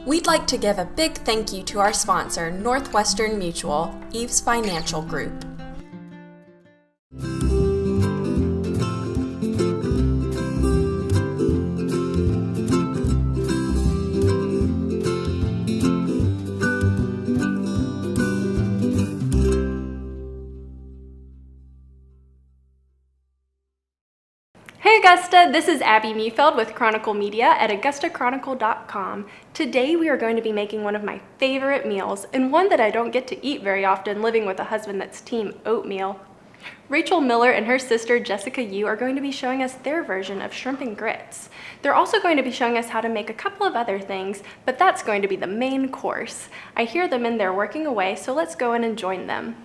We'd like to give a big thank you to our sponsor, Northwestern Mutual, Eves Financial Group. Hey Augusta, this is Abby Meefeld with Chronicle Media at AugustaChronicle.com. Today we are going to be making one of my favorite meals, and one that I don't get to eat very often living with a husband that's team oatmeal. Rachel Miller and her sister Jessica Yu are going to be showing us their version of shrimp and grits. They're also going to be showing us how to make a couple of other things, but that's going to be the main course. I hear them in there working away, so let's go in and join them.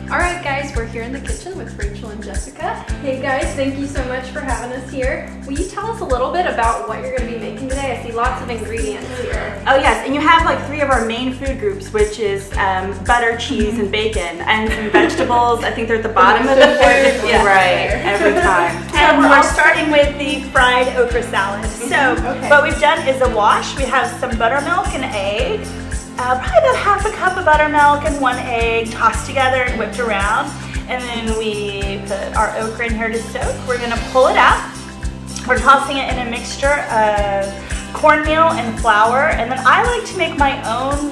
Alright guys, we're here in the kitchen with Rachel and Jessica. Hey guys, thank you so much for having us here. Will you tell us a little bit about what you're going to be making today? I see lots of ingredients here. Oh yes, and you have like 3 of our main food groups, which is butter, cheese, and bacon, and some vegetables. I think they're at the bottom of the food. Yeah. Right, every time. And we're starting with the fried okra salad. So what we've done is a wash. We have some buttermilk and egg. Probably about half a cup of buttermilk and 1 egg tossed together and whipped around. And then we put our okra in here to soak. We're gonna pull it out. We're tossing it in a mixture of cornmeal and flour. And then I like to make my own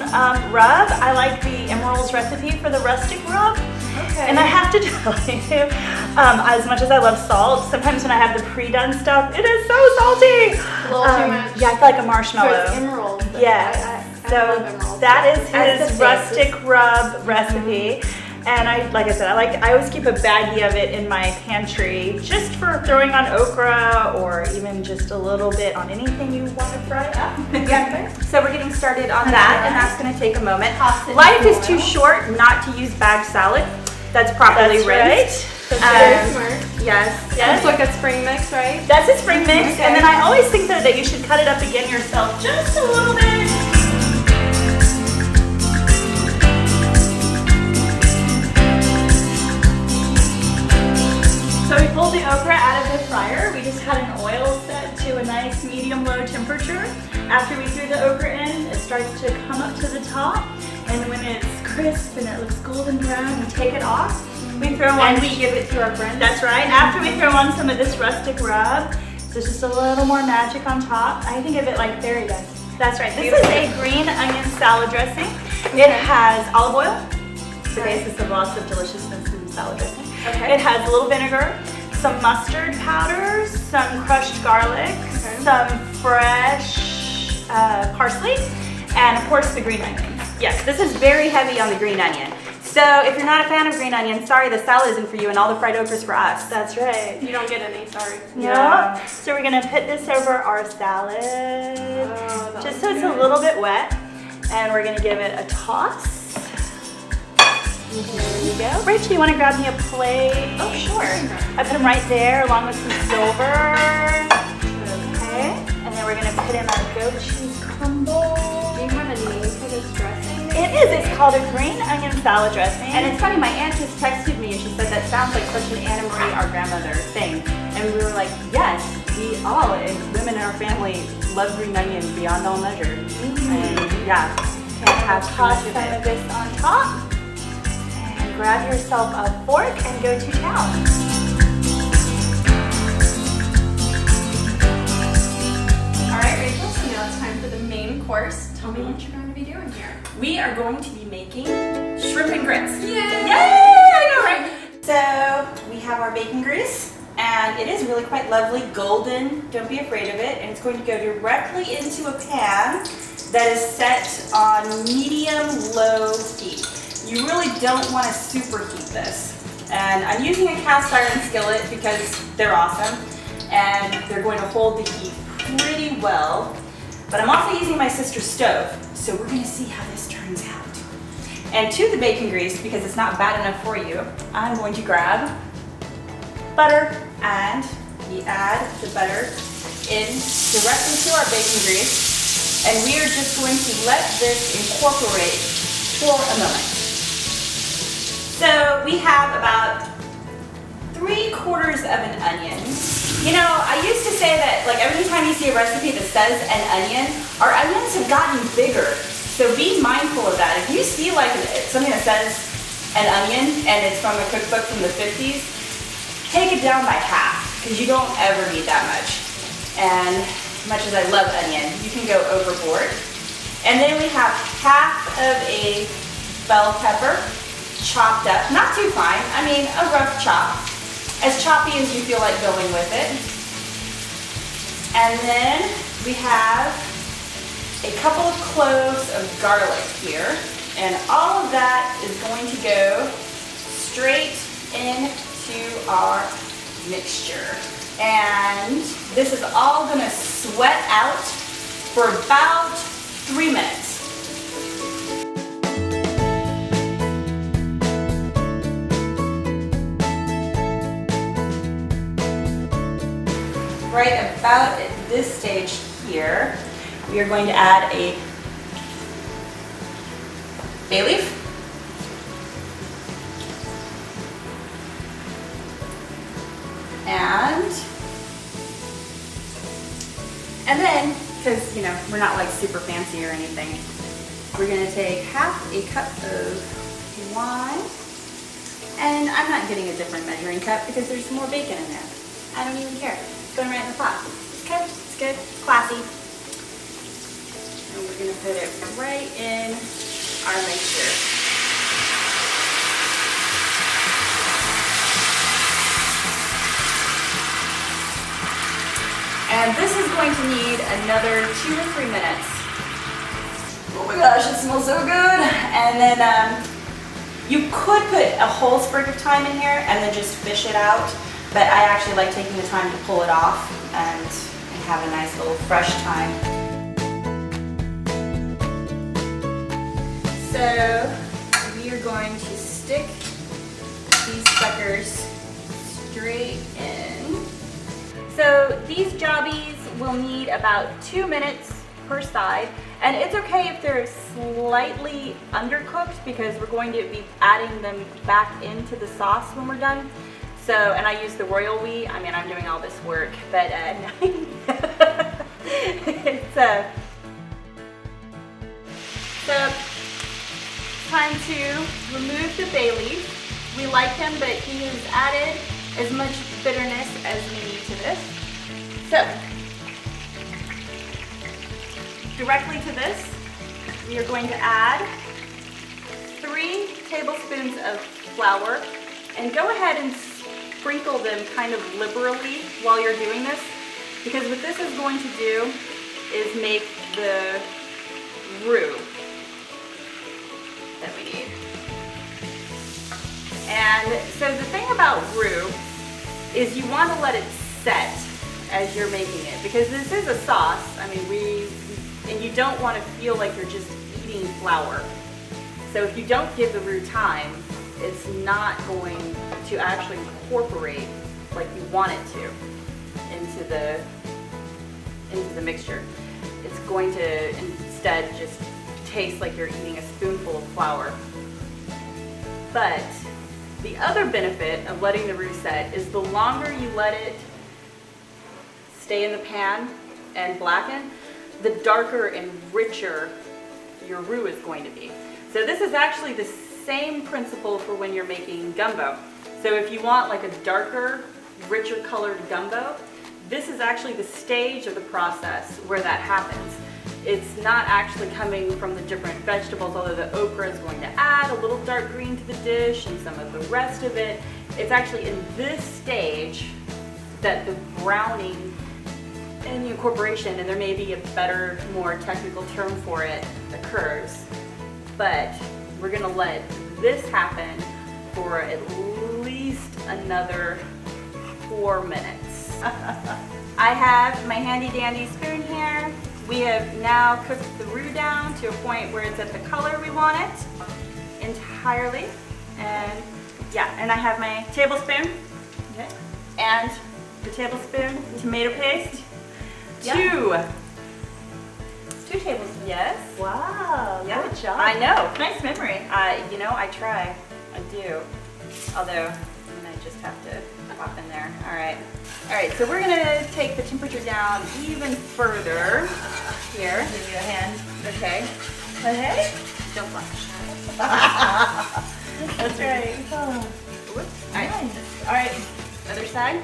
rub. I like the Emerald's recipe for the rustic rub. Okay. And I have to tell you, as much as I love salt, sometimes when I have the pre-done stuff, it is so salty. A little too much. Yeah, I feel like a marshmallow. So it's Emerald. Yes. So that is his rustic rub recipe, and like I said, I always keep a baggie of it in my pantry just for throwing on okra or even just a little bit on anything you want to fry up. Yeah. So we're getting started on that, and that's going to take a moment. Life is too short not to use bagged salad. That's properly rinsed. That's very smart. Yes. That's like a spring mix, right? That's a spring mix, and then I always think that you should cut it up again yourself just a little bit. So we pulled the okra out of the fryer. We just had an oil set to a nice medium-low temperature. After we threw the okra in, it starts to come up to the top. And when it's crisp and it looks golden brown, we take it off. We throw on. And we give it to our friends. That's right. After we throw on some of this rustic rub, so it's just a little more magic on top. I think of it like fairy dust. That's right. This is a green onion salad dressing. It has olive oil, the basis of lots of deliciousness in salad dressing. It has a little vinegar, some mustard powder, some crushed garlic, some fresh parsley, and of course the green onions. Yes, this is very heavy on the green onion. So if you're not a fan of green onion, sorry, the salad isn't for you, and all the fried okra's for us. That's right. You don't get any, sorry. No. So we're gonna put this over our salad, just so it's a little bit wet, and we're gonna give it a toss. There we go. Rachel, you want to grab me a plate? Oh, sure. I put them right there along with some silver. Okay. And then we're going to put in our goat cheese crumble. Do you have a name for this dressing? It is. It's called a green onion salad dressing. And it's funny, my aunt just texted me and she said that sounds like such an Anna Marie, our grandmother, thing. And we were like, yes, we all, and women in our family, love green onion beyond all measure. And yeah, can't have toss some of this on top. Grab yourself a fork and go to town. All right, Rachel, so now it's time for the main course. Tell me what you're going to be doing here. We are going to be making shrimp and grits. Yay! Yay! I know, right? So we have our bacon grease, and it is really quite lovely, golden. Don't be afraid of it. And it's going to go directly into a pan that is set on medium-low heat. You really don't want to superheat this. And I'm using a cast iron skillet because they're awesome and they're going to hold the heat pretty well. But I'm also using my sister's stove, so we're going to see how this turns out. And to the bacon grease, because it's not bad enough for you, I'm going to grab butter, and we add the butter in directly to our bacon grease. And we are just going to let this incorporate for a moment. So we have about see a recipe that says an onion, our onions have gotten bigger. So be mindful of that. If you see like something that says an onion and it's from a cookbook from the 50s, take it down by half because you don't ever need that much. And as much as I love onion, you can go overboard. And then we have half of a bell pepper chopped up, not too fine, I mean a rough chop, as choppy as you feel like going with it. And then we have a couple of cloves of garlic here, and all of that is going to go straight into our mixture. And this is all going to sweat out for about 3 minutes. Right about at this stage here, we are going to add a bay leaf. And then, because we're not like super fancy or anything, we're gonna take half a cup of wine. And I'm not getting a different measuring cup because there's more bacon in there. I don't even care. It's going right in the pot. It's good, it's good, classy. And we're gonna put it right in our mixture. And this is going to need another 2 or 3 minutes. Oh my gosh, it smells so good. And then you could put a whole sprig of thyme in here and then just fish it out. But I actually like taking the time to pull it off and have a nice little fresh thyme. So we are going to stick these suckers straight in. So these jobbies will need about 2 minutes per side, and it's okay if they're slightly undercooked because we're going to be adding them back into the sauce when we're done. So, and I use the royal we. I mean, I'm doing all this work, but it's so time to remove the bay leaf. We like him, but he has added as much bitterness as we need to this. So, directly to this, we are going to add 3 tablespoons of flour, and go ahead and sprinkle them kind of liberally while you're doing this, because what this is going to do is make the roux that we need. And so the thing about roux is you want to let it set as you're making it, because this is a sauce. I mean, and you don't want to feel like you're just eating flour. So if you don't give the roux time, it's not going to actually incorporate like you want it to into the mixture. It's going to instead just taste like you're eating a spoonful of flour. But the other benefit of letting the roux set is the longer you let it stay in the pan and blacken, the darker and richer your roux is going to be. So this is actually the same principle for when you're making gumbo. So if you want like a darker, richer colored gumbo, this is actually the stage of the process where that happens. It's not actually coming from the different vegetables, although the okra is going to add a little dark green to the dish and some of the rest of it. It's actually in this stage that the browning and the incorporation, and there may be a better, more technical term for it, occurs. But we're gonna let this happen for at least another 4 minutes. I have my handy dandy spoon here. We have now cooked the roux down to a point where it's at the color we want it entirely. And yeah, and I have my tablespoon, okay, and the tablespoon tomato paste. Yeah. 2 tablespoons. Yes. Wow, Yeah. good job. I know. Nice memory. I try. I do. Although, when I just have to pop in there. All right. All right, so we're gonna take the temperature down even further. Here, give you a hand. Okay. Okay. Don't flash. That's right. Whoops. All right. Nice. All right. Other side.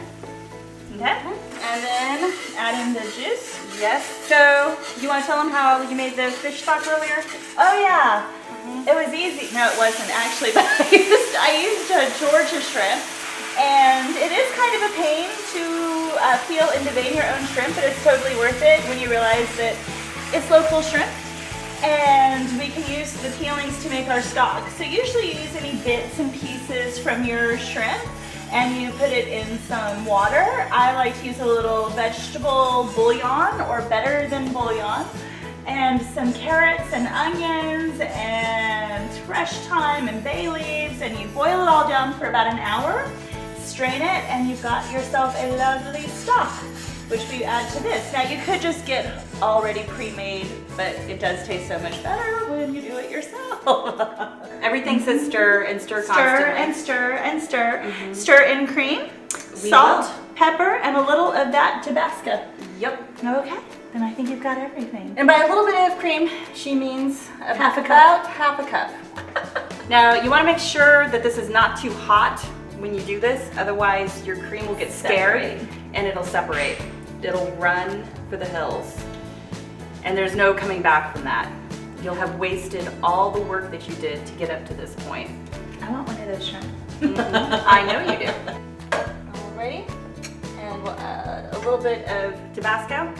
Okay. And then add in the juice. Yes. So you want to tell them how you made the fish stock earlier? Oh yeah. It was easy. No, it wasn't actually, but I used Georgia shrimp, and it is kind of a pain to peel and devein your own shrimp, but it's totally worth it when you realize that it's local shrimp, and we can use the peelings to make our stock. So usually you use any bits and pieces from your shrimp, and you put it in some water. I like to use a little vegetable bouillon, or better than bouillon, and some carrots and onions and fresh thyme and bay leaves, and you boil it all down for about an hour, strain it, and you've got yourself a lovely stock, which we add to this. Now you could just get already pre-made, but it does taste so much better when you do it yourself. Everything says stir and stir Stir constantly. and stir and stir. Stir in cream, We salt, will. pepper, and a little of that Tabasco. Yep. Okay, then I think you've got everything. And by a little bit of cream, she means Half a cup. about half a cup. Now you want to make sure that this is not too hot when you do this, otherwise your cream will get scared Separate. and it'll separate. It'll run for the hills. And there's no coming back from that. You'll have wasted all the work that you did to get up to this point. I want one of those shrimp. I know you do. Alrighty, and we'll add a little bit of Tabasco.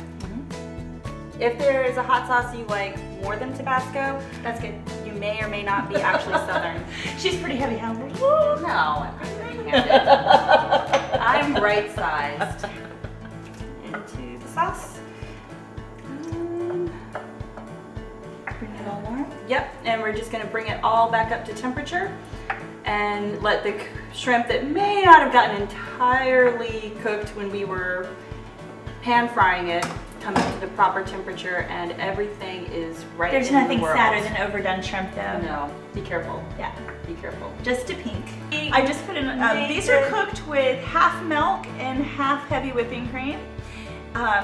If there is a hot sauce you like more than Tabasco, That's good. you may or may not be actually Southern. She's pretty heavy-handed. No, I'm right-handed. I'm right-sized. Into the sauce. Bring it all warm. Yep, and we're just gonna bring it all back up to temperature and let the shrimp that may not have gotten entirely cooked when we were pan frying it come up to the proper temperature, and everything is right There's in the nothing world. sadder than overdone shrimp, though. No, be careful. Yeah, Be careful. just a pink. I just put in. These are cooked with half milk and half heavy whipping cream.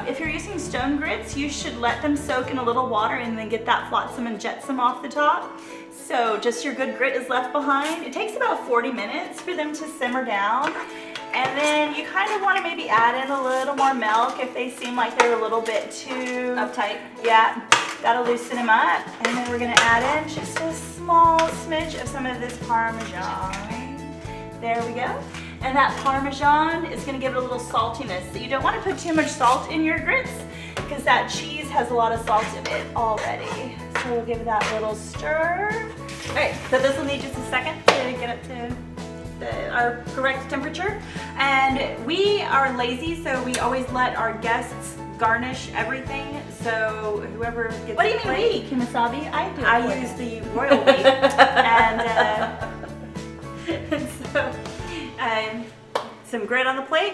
If you're using stone grits, you should let them soak in a little water and then get that flotsam and jetsam off the top. So just your good grit is left behind. It takes about 40 minutes for them to simmer down. And then you kind of want to maybe add in a little more milk if they seem like they're a little bit too Uptight. Yeah, that'll loosen them up. And then we're gonna add in just a small smidge of some of this Parmesan. There we go. And that Parmesan is gonna give it a little saltiness. So you don't want to put too much salt in your grits because that cheese has a lot of salt in it already. So we'll give that a little stir. All right, so this will need just a second to get up to our correct temperature. And we are lazy, so we always let our guests garnish everything. So whoever gets What do you the mean plate, we, Kimasabi? I do. I use the royal we. And so some grit on the plate,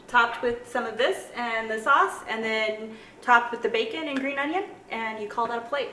topped with some of this and the sauce, and then topped with the bacon and green onion, and you call that a plate.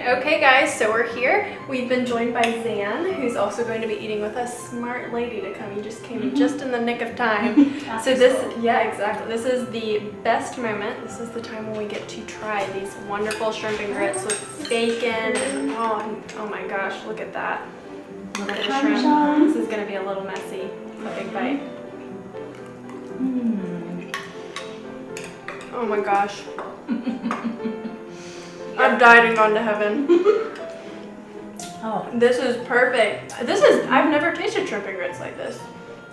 Okay guys, so we're here. We've been joined by Zan, who's also going to be eating with us. Smart lady to come. You just came just in the nick of time. So this, yeah, exactly. This is the best moment. This is the time when we get to try these wonderful shrimp and grits with bacon. And, oh my gosh, look at that. Look at the shrimp. This is going to be a little messy. A big bite. Oh my gosh. I'm diving onto heaven. Oh, This is perfect. I've never tasted shrimp and grits like this.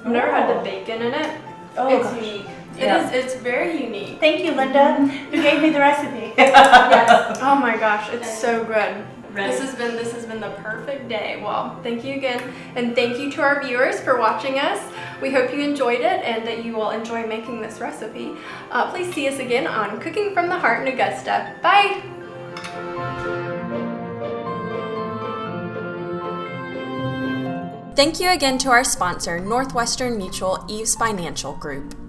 I've never had the bacon in it. oh It's gosh. unique. Yeah. It's very unique. Thank you, Linda, who gave me the recipe. Yes. Oh my gosh, it's so good. Right. This has been the perfect day. Well, thank you again, and thank you to our viewers for watching us. We hope you enjoyed it and that you will enjoy making this recipe. Please see us again on Cooking from the Heart in Augusta. Bye. Thank you again to our sponsor, Northwestern Mutual Eves Financial Group.